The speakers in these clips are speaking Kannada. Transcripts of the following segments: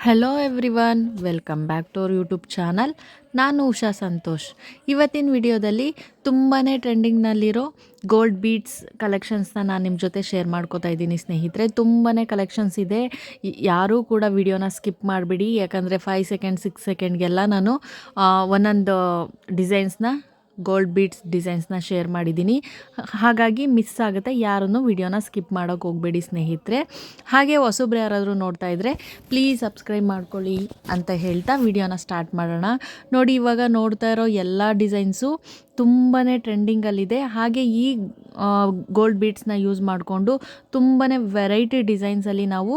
Hello everyone, welcome back to our YouTube channel. ನಾನು ಉಷಾ ಸಂತೋಷ್. ಇವತ್ತಿನ ವಿಡಿಯೋದಲ್ಲಿ ತುಂಬಾ ಟ್ರೆಂಡಿಂಗ್ನಲ್ಲಿರೋ ಗೋಲ್ಡ್ ಬೀಡ್ಸ್ ಕಲೆಕ್ಷನ್ಸ್ನ ನಾನು ನಿಮ್ಮ ಜೊತೆ ಶೇರ್ ಮಾಡ್ಕೋತಾ ಇದ್ದೀನಿ ಸ್ನೇಹಿತರೆ. ತುಂಬಾ ಕಲೆಕ್ಷನ್ಸ್ ಇದೆ. ಯಾರೂ ಕೂಡ ವಿಡಿಯೋನ ಸ್ಕಿಪ್ ಮಾಡಿಬಿಡಿ, ಯಾಕಂದರೆ 5 ಸೆಕೆಂಡ್ 6 ಸೆಕೆಂಡ್ಗೆಲ್ಲ ನಾನು ಒಂದೊಂದು ಡಿಸೈನ್ಸ್ನ ಗೋಲ್ಡ್ ಬೀಡ್ಸ್ ಡಿಸೈನ್ಸ್ನ ಶೇರ್ ಮಾಡಿದ್ದೀನಿ. ಹಾಗಾಗಿ ಮಿಸ್ ಆಗುತ್ತೆ. ಯಾರನ್ನು ವಿಡಿಯೋನ ಸ್ಕಿಪ್ ಮಾಡೋಕ್ಕೆ ಹೋಗಬೇಡಿ ಸ್ನೇಹಿತರೆ. ಹಾಗೆ ಹೊಸಬ್ರು ಯಾರಾದರೂ ನೋಡ್ತಾ ಇದ್ದರೆ ಪ್ಲೀಸ್ ಸಬ್ಸ್ಕ್ರೈಬ್ ಮಾಡ್ಕೊಳ್ಳಿ ಅಂತ ಹೇಳ್ತಾ ವಿಡಿಯೋನ ಸ್ಟಾರ್ಟ್ ಮಾಡೋಣ. ನೋಡಿ, ಇವಾಗ ನೋಡ್ತಾ ಇರೋ ಎಲ್ಲ ಡಿಸೈನ್ಸು ತುಂಬಾ ಟ್ರೆಂಡಿಂಗಲ್ಲಿದೆ. ಹಾಗೆ ಈ ಗೋಲ್ಡ್ ಬೀಡ್ಸ್ನ ಯೂಸ್ ಮಾಡಿಕೊಂಡು ತುಂಬಾ ವೆರೈಟಿ ಡಿಸೈನ್ಸಲ್ಲಿ ನಾವು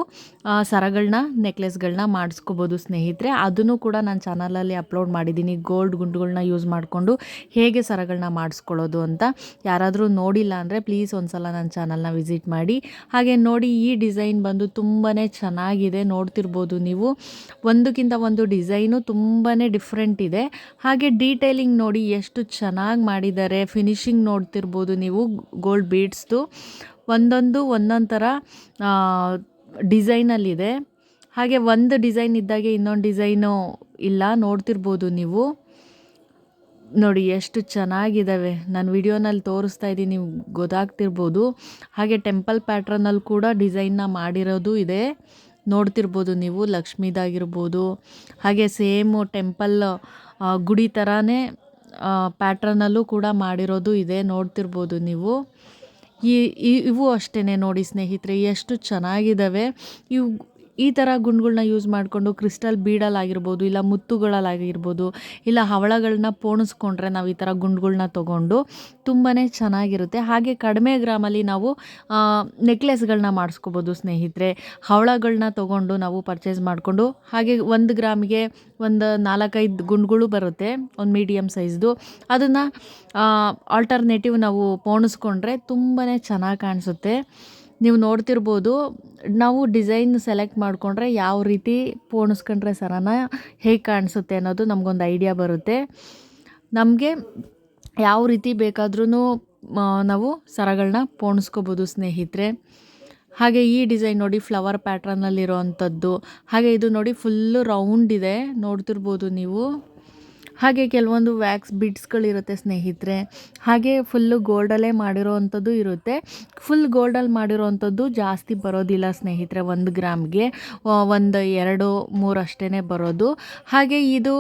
ಸರಗಳನ್ನ ನೆಕ್ಲೆಸ್ಗಳನ್ನ ಮಾಡಿಸ್ಕೋಬೋದು ಸ್ನೇಹಿತರೆ. ಅದನ್ನು ಕೂಡ ನಾನು ಚಾನಲಲ್ಲಿ ಅಪ್ಲೋಡ್ ಮಾಡಿದ್ದೀನಿ. ಗೋಲ್ಡ್ ಗುಂಡುಗಳನ್ನ ಯೂಸ್ ಮಾಡಿಕೊಂಡು ಹೇಗೆ ಸರಗಳನ್ನ ಮಾಡಿಸ್ಕೊಳ್ಳೋದು ಅಂತ. ಯಾರಾದರೂ ನೋಡಿಲ್ಲ ಅಂದರೆ ಪ್ಲೀಸ್ ಒಂದ್ಸಲ ನನ್ನ ಚಾನಲ್ನ ವಿಸಿಟ್ ಮಾಡಿ. ಹಾಗೆ ನೋಡಿ, ಈ ಡಿಸೈನ್ ಬಂದು ತುಂಬಾ ಚೆನ್ನಾಗಿದೆ. ನೋಡ್ತಿರ್ಬೋದು ನೀವು, ಒಂದಕ್ಕಿಂತ ಒಂದು ಡಿಸೈನು ತುಂಬಾ ಡಿಫ್ರೆಂಟ್ ಇದೆ. ಹಾಗೆ ಡೀಟೇಲಿಂಗ್ ನೋಡಿ ಎಷ್ಟು ಚೆನ್ನಾಗಿ ಮಾಡಿದ್ದಾರೆ. ಫಿನಿಶಿಂಗ್ ನೋಡ್ತಿರ್ಬೋದು ನೀವು ಗೋಲ್ಡ್ ಬೀಡ್ಸ್ದು. ಒಂದೊಂದು ಥರ ಡಿಸೈನಲ್ಲಿದೆ. ಹಾಗೆ ಒಂದು ಡಿಸೈನ್ ಇದ್ದಾಗೆ ಇನ್ನೊಂದು ಡಿಸೈನು ಇಲ್ಲ. ನೋಡ್ತಿರ್ಬೋದು ನೀವು. ನೋಡಿ ಎಷ್ಟು ಚೆನ್ನಾಗಿದ್ದಾವೆ. ನಾನು ವಿಡಿಯೋನಲ್ಲಿ ತೋರಿಸ್ತಾ ಇದ್ದೀನಿ, ನೀವು ಗೊತ್ತಾಗ್ತಿರ್ಬೋದು. ಹಾಗೆ ಟೆಂಪಲ್ ಪ್ಯಾಟ್ರನಲ್ಲಿ ಕೂಡ ಡಿಸೈನ್ನ ಮಾಡಿರೋದು ಇದೆ. ನೋಡ್ತಿರ್ಬೋದು ನೀವು, ಲಕ್ಷ್ಮೀದಾಗಿರ್ಬೋದು. ಹಾಗೆ ಸೇಮು ಟೆಂಪಲ್ ಗುಡಿ ಥರನೇ ಪ್ಯಾಟ್ರನಲ್ಲೂ ಕೂಡ ಮಾಡಿರೋದು ಇದೆ. ನೋಡ್ತಿರ್ಬೋದು ನೀವು. ಇವು ಅಷ್ಟೇ ನೋಡಿ ಸ್ನೇಹಿತರೆ, ಎಷ್ಟು ಚೆನ್ನಾಗಿದ್ದಾವೆ. ಈ ಥರ ಗುಂಡುಗಳನ್ನ ಯೂಸ್ ಮಾಡಿಕೊಂಡು ಕ್ರಿಸ್ಟಲ್ ಬೀಡಲ್ಲಾಗಿರ್ಬೋದು, ಇಲ್ಲ ಮುತ್ತುಗಳಲ್ಲಾಗಿರ್ಬೋದು, ಇಲ್ಲ ಹವಳಗಳನ್ನ ಪೋಣಿಸ್ಕೊಂಡ್ರೆ ನಾವು ಈ ಥರ ಗುಂಡುಗಳನ್ನ ತೊಗೊಂಡು ತುಂಬಾ ಚೆನ್ನಾಗಿರುತ್ತೆ. ಹಾಗೆ ಕಡಿಮೆ ಗ್ರಾಮಲ್ಲಿ ನಾವು ನೆಕ್ಲೆಸ್ಗಳನ್ನ ಮಾಡಿಸ್ಕೋಬೋದು ಸ್ನೇಹಿತರೆ. ಹವಳಗಳನ್ನ ತೊಗೊಂಡು ನಾವು ಪರ್ಚೇಸ್ ಮಾಡಿಕೊಂಡು, ಹಾಗೆ 1 ಗ್ರಾಮಿಗೆ ಒಂದು 4-5 ಗುಂಡುಗಳು ಬರುತ್ತೆ, ಒಂದು ಮೀಡಿಯಮ್ ಸೈಜ್ದು. ಅದನ್ನು ಆಲ್ಟರ್ನೇಟಿವ್ ನಾವು ಪೋಣಿಸ್ಕೊಂಡ್ರೆ ತುಂಬಾ ಚೆನ್ನಾಗಿ ಕಾಣಿಸುತ್ತೆ. ನೀವು ನೋಡ್ತಿರ್ಬೋದು, ನಾವು ಡಿಸೈನ್ ಸೆಲೆಕ್ಟ್ ಮಾಡಿಕೊಂಡ್ರೆ ಯಾವ ರೀತಿ ಪೋಣಿಸ್ಕೊಂಡ್ರೆ ಸರನ ಹೇಗೆ ಕಾಣಿಸುತ್ತೆ ಅನ್ನೋದು ನಮಗೊಂದು ಐಡಿಯಾ ಬರುತ್ತೆ. ನಮಗೆ ಯಾವ ರೀತಿ ಬೇಕಾದ್ರೂ ನಾವು ಸರಗಳನ್ನ ಪೋಣಿಸ್ಕೋಬೋದು ಸ್ನೇಹಿತರೆ. ಹಾಗೆ ಈ ಡಿಸೈನ್ ನೋಡಿ, ಫ್ಲವರ್ ಪ್ಯಾಟ್ರನ್ನಲ್ಲಿರೋ ಅಂಥದ್ದು. ಹಾಗೆ ಇದು ನೋಡಿ ಫುಲ್ಲು ರೌಂಡ್ ಇದೆ, ನೋಡ್ತಿರ್ಬೋದು ನೀವು. ಹಾಗೆ ಕೆಲವೊಂದು ವ್ಯಾಕ್ಸ್ ಬಿಡ್ಸ್ಗಳಿರುತ್ತೆ ಸ್ನೇಹಿತರೆ. ಹಾಗೆ ಫುಲ್ಲು ಗೋಲ್ಡಲ್ಲೇ ಮಾಡಿರೋ ಅಂಥದ್ದು ಇರುತ್ತೆ. ಫುಲ್ ಗೋಲ್ಡಲ್ಲಿ ಮಾಡಿರೋ ಅಂಥದ್ದು ಜಾಸ್ತಿ ಬರೋದಿಲ್ಲ ಸ್ನೇಹಿತರೆ. 1 ಗ್ರಾಮ್ಗೆ ಒಂದು 2-3 ಅಷ್ಟೇ ಬರೋದು. ಹಾಗೆ ಇದು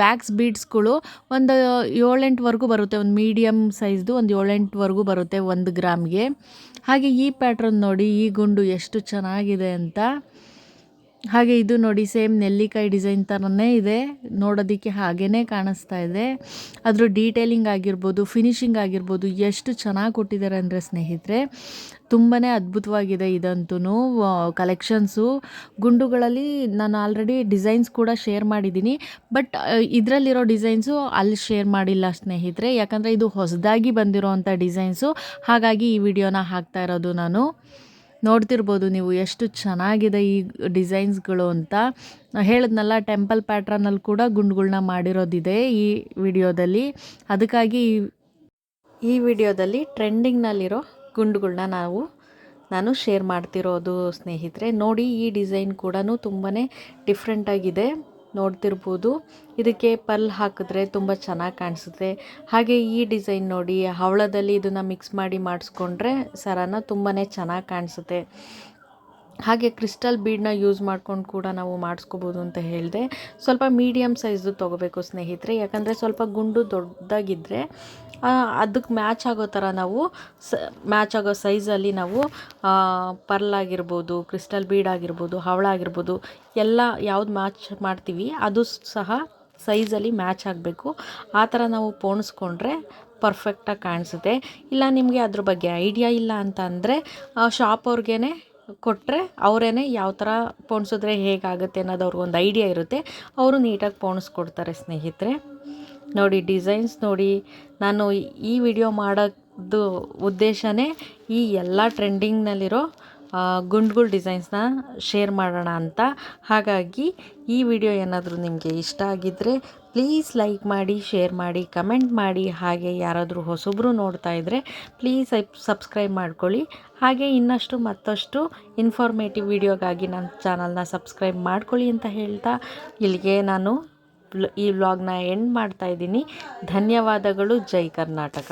ವ್ಯಾಕ್ಸ್ ಬೀಡ್ಸ್ಗಳು ಒಂದು 7-8ವರೆಗೂ ಬರುತ್ತೆ. ಒಂದು ಮೀಡಿಯಮ್ ಸೈಜ್ದು ಒಂದು 7-8ವರೆಗೂ ಬರುತ್ತೆ 1 ಗ್ರಾಮ್ಗೆ. ಹಾಗೆ ಈ ಪ್ಯಾಟ್ರನ್ ನೋಡಿ, ಈ ಗುಂಡು ಎಷ್ಟು ಚೆನ್ನಾಗಿದೆ ಅಂತ. ಹಾಗೆ ಇದು ನೋಡಿ, ಸೇಮ್ ನೆಲ್ಲಿಕಾಯಿ ಡಿಸೈನ್ ಥರನೇ ಇದೆ, ನೋಡೋದಕ್ಕೆ ಹಾಗೇ ಕಾಣಿಸ್ತಾ ಇದೆ. ಅದ್ರ ಡೀಟೇಲಿಂಗ್ ಆಗಿರ್ಬೋದು, ಫಿನಿಶಿಂಗ್ ಆಗಿರ್ಬೋದು ಎಷ್ಟು ಚೆನ್ನಾಗಿ ಕೊಟ್ಟಿದ್ದಾರೆ ಅಂದರೆ ಸ್ನೇಹಿತರೆ, ತುಂಬಾ ಅದ್ಭುತವಾಗಿದೆ ಇದಂತೂ. ಕಲೆಕ್ಷನ್ಸು ಗುಂಡುಗಳಲ್ಲಿ ನಾನು ಆಲ್ರೆಡಿ ಡಿಸೈನ್ಸ್ ಕೂಡ ಶೇರ್ ಮಾಡಿದ್ದೀನಿ. ಬಟ್ ಇದರಲ್ಲಿರೋ ಡಿಸೈನ್ಸು ಅಲ್ಲಿ ಶೇರ್ ಮಾಡಿಲ್ಲ ಸ್ನೇಹಿತರೆ, ಯಾಕಂದರೆ ಇದು ಹೊಸದಾಗಿ ಬಂದಿರೋ ಅಂಥ ಡಿಸೈನ್ಸು. ಹಾಗಾಗಿ ಈ ವಿಡಿಯೋನ ಹಾಕ್ತಾ ಇರೋದು ನಾನು. ನೋಡ್ತಿರ್ಬೋದು ನೀವು ಎಷ್ಟು ಚೆನ್ನಾಗಿದೆ ಈ ಡಿಸೈನ್ಸ್ಗಳು ಅಂತ. ಹೇಳಿದ್ನಲ್ಲ, ಟೆಂಪಲ್ ಪ್ಯಾಟ್ರನಲ್ಲಿ ಕೂಡ ಗುಂಡುಗಳನ್ನ ಮಾಡಿರೋದಿದೆ ಈ ವಿಡಿಯೋದಲ್ಲಿ. ಅದಕ್ಕಾಗಿ ಈ ವಿಡಿಯೋದಲ್ಲಿ ಟ್ರೆಂಡಿಂಗ್ನಲ್ಲಿರೋ ಗುಂಡುಗಳನ್ನ ನಾನು ಶೇರ್ ಮಾಡ್ತಿರೋದು ಸ್ನೇಹಿತರೆ. ನೋಡಿ, ಈ ಡಿಸೈನ್ ಕೂಡ ತುಂಬಾ ಡಿಫ್ರೆಂಟಾಗಿದೆ. ನೋಡ್ತಿರ್ಬೋದು, ಇದಕ್ಕೆ ಪರ್ಲ್ ಹಾಕಿದ್ರೆ ತುಂಬ ಚೆನ್ನಾಗಿ ಕಾಣಿಸುತ್ತೆ. ಹಾಗೆ ಈ ಡಿಸೈನ್ ನೋಡಿ, ಹವಳದಲ್ಲಿ ಇದನ್ನು ಮಿಕ್ಸ್ ಮಾಡಿ ಮಾಡಿಸ್ಕೊಂಡ್ರೆ ಸರನ ತುಂಬಾ ಚೆನ್ನಾಗಿ ಕಾಣಿಸುತ್ತೆ. ಹಾಗೆ ಕ್ರಿಸ್ಟಲ್ ಬೀಡನ್ನ ಯೂಸ್ ಮಾಡ್ಕೊಂಡು ಕೂಡ ನಾವು ಮಾಡಿಸ್ಕೋಬೋದು ಅಂತ ಹೇಳಿದೆ. ಸ್ವಲ್ಪ ಮೀಡಿಯಮ್ ಸೈಜ್ದು ತೊಗೋಬೇಕು ಸ್ನೇಹಿತರೆ, ಯಾಕಂದರೆ ಸ್ವಲ್ಪ ಗುಂಡು ದೊಡ್ಡದಾಗಿದ್ದರೆ ಅದಕ್ಕೆ ಮ್ಯಾಚ್ ಆಗೋ ಥರ ನಾವು ಮ್ಯಾಚ್ ಆಗೋ ಸೈಜಲ್ಲಿ ನಾವು ಪರ್ಲ್ ಆಗಿರ್ಬೋದು, ಕ್ರಿಸ್ಟಲ್ ಬೀಡ್ ಆಗಿರ್ಬೋದು, ಹವಳ ಆಗಿರ್ಬೋದು, ಎಲ್ಲ ಯಾವ್ದು ಮ್ಯಾಚ್ ಮಾಡ್ತೀವಿ ಅದು ಸಹ ಸೈಜಲ್ಲಿ ಮ್ಯಾಚ್ ಆಗಬೇಕು. ಆ ಥರ ನಾವು ಪೋಣಿಸ್ಕೊಂಡ್ರೆ ಪರ್ಫೆಕ್ಟಾಗಿ ಕಾಣಿಸುತ್ತೆ. ಇಲ್ಲ ನಿಮಗೆ ಅದ್ರ ಬಗ್ಗೆ ಐಡಿಯಾ ಇಲ್ಲ ಅಂತ ಅಂದರೆ ಶಾಪ್ ಅವ್ರಿಗೇ ಕೊಟ್ಟರೆ ಅವರೇ ಯಾವ ಥರ ಪೋಣಿಸಿದ್ರೆ ಹೇಗಾಗುತ್ತೆ ಅನ್ನೋದು ಅವ್ರಿಗೊಂದು ಐಡಿಯಾ ಇರುತ್ತೆ. ಅವರು ನೀಟಾಗಿ ಪೋಣಿಸ್ಕೊಡ್ತಾರೆ ಸ್ನೇಹಿತರೆ. ನೋಡಿ ಡಿಸೈನ್ಸ್ ನೋಡಿ, ನಾನು ಈ ವಿಡಿಯೋ ಮಾಡೋದು ಉದ್ದೇಶನೇ ಈ ಎಲ್ಲ ಟ್ರೆಂಡಿಂಗ್ನಲ್ಲಿರೋ ಗುಂಡ್ಗುಳ್ ಡಿಸೈನ್ಸ್ನ ಶೇರ್ ಮಾಡೋಣ ಅಂತ. ಹಾಗಾಗಿ ಈ ವಿಡಿಯೋ ಏನಾದರೂ ನಿಮಗೆ ಇಷ್ಟ ಆಗಿದ್ದರೆ ಪ್ಲೀಸ್ ಲೈಕ್ ಮಾಡಿ, ಶೇರ್ ಮಾಡಿ, ಕಮೆಂಟ್ ಮಾಡಿ. ಹಾಗೆ ಯಾರಾದರೂ ಹೊಸಬ್ರು ನೋಡ್ತಾ ಇದ್ದರೆ ಪ್ಲೀಸ್ ಸಬ್ಸ್ಕ್ರೈಬ್ ಮಾಡ್ಕೊಳ್ಳಿ. ಹಾಗೆ ಇನ್ನಷ್ಟು ಮತ್ತಷ್ಟು ಇನ್ಫಾರ್ಮೇಟಿವ್ ವಿಡಿಯೋಗಾಗಿ ನನ್ನ ಚಾನಲ್ನ ಸಬ್ಸ್ಕ್ರೈಬ್ ಮಾಡ್ಕೊಳ್ಳಿ ಅಂತ ಹೇಳ್ತಾ ಇಲ್ಲಿಗೆ ನಾನು ಈ ವ್ಲಾಗ್ನ ಎಂಡ್ ಮಾಡ್ತಾಯಿದ್ದೀನಿ. ಧನ್ಯವಾದಗಳು. ಜೈ ಕರ್ನಾಟಕ.